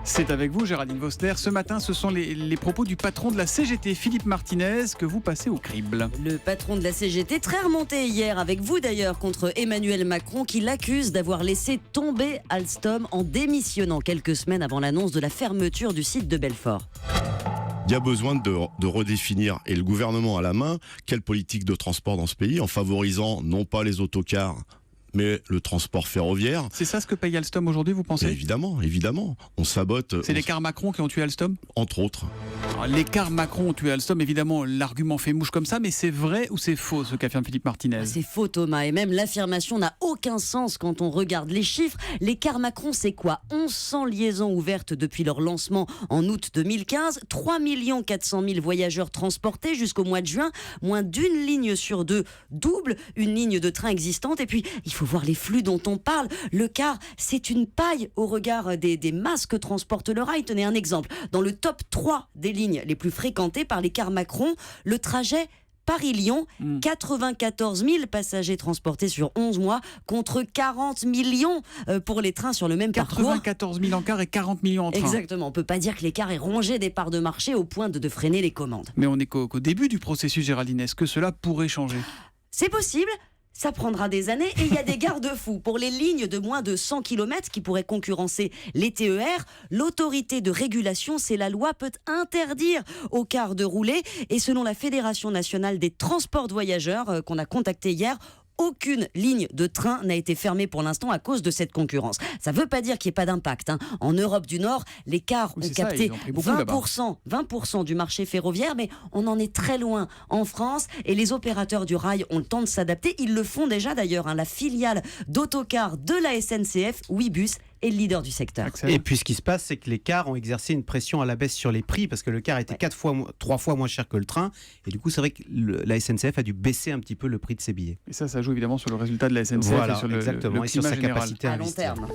C'est avec vous, Géraldine Vosner. Ce matin, ce sont les propos du patron de la CGT, Philippe Martinez, que vous passez au crible. Le patron de la CGT, très remonté hier, avec vous d'ailleurs, contre Emmanuel Macron, qui l'accuse d'avoir laissé tomber Alstom en démissionnant quelques semaines avant l'annonce de la fermeture du site de Belfort. Il y a besoin de redéfinir, et le gouvernement a la main, quelle politique de transport dans ce pays, en favorisant non pas les autocars, mais le transport ferroviaire. C'est ça ce que paye Alstom aujourd'hui, vous pensez ? Évidemment. On sabote. C'est les cars Macron qui ont tué Alstom ? Entre autres. Alors, les cars Macron ont tué Alstom, évidemment, l'argument fait mouche comme ça, mais c'est vrai ou c'est faux ce qu'affirme Philippe Martinez ? C'est faux, Thomas, et même l'affirmation n'a aucun sens quand on regarde les chiffres. Les cars Macron, c'est quoi ? 1100 liaisons ouvertes depuis leur lancement en août 2015, 3 400 000 voyageurs transportés jusqu'au mois de juin, moins d'une ligne sur deux double une ligne de train existante, et puis il faut voir les flux dont on parle. Le car, c'est une paille au regard des masses que transporte le rail. Tenez un exemple. Dans le top 3 des lignes les plus fréquentées par les cars Macron, le trajet Paris-Lyon, 94 000 passagers transportés sur 11 mois contre 40 millions pour les trains sur le même parcours. 94 000 en car et 40 millions en train. Exactement. On ne peut pas dire que l'écart est rongé des parts de marché au point de freiner les commandes. Mais on n'est qu'au début du processus, Géraldine. Est-ce que cela pourrait changer ? C'est possible. Ça prendra des années et il y a des garde-fous. Pour les lignes de moins de 100 km qui pourraient concurrencer les TER, l'autorité de régulation, c'est la loi, peut interdire aux cars de rouler. Et selon la Fédération nationale des transports de voyageurs qu'on a contactée hier, aucune ligne de train n'a été fermée pour l'instant à cause de cette concurrence. Ça ne veut pas dire qu'il n'y ait pas d'impact. En Europe du Nord, les cars ont capté 20% du marché ferroviaire, mais on en est très loin en France et les opérateurs du rail ont le temps de s'adapter. Ils le font déjà d'ailleurs. La filiale d'autocars de la SNCF, Ouibus, est le leader du secteur. Et puis ce qui se passe, c'est que les cars ont exercé une pression à la baisse sur les prix parce que le car était 3 fois moins cher que le train. Et du coup, c'est vrai que la SNCF a dû baisser un petit peu le prix de ses billets. Et ça joue évidemment sur le résultat de la SNCF voilà, et sur exactement, le et sur climat sa général. capacité à À long investir. terme.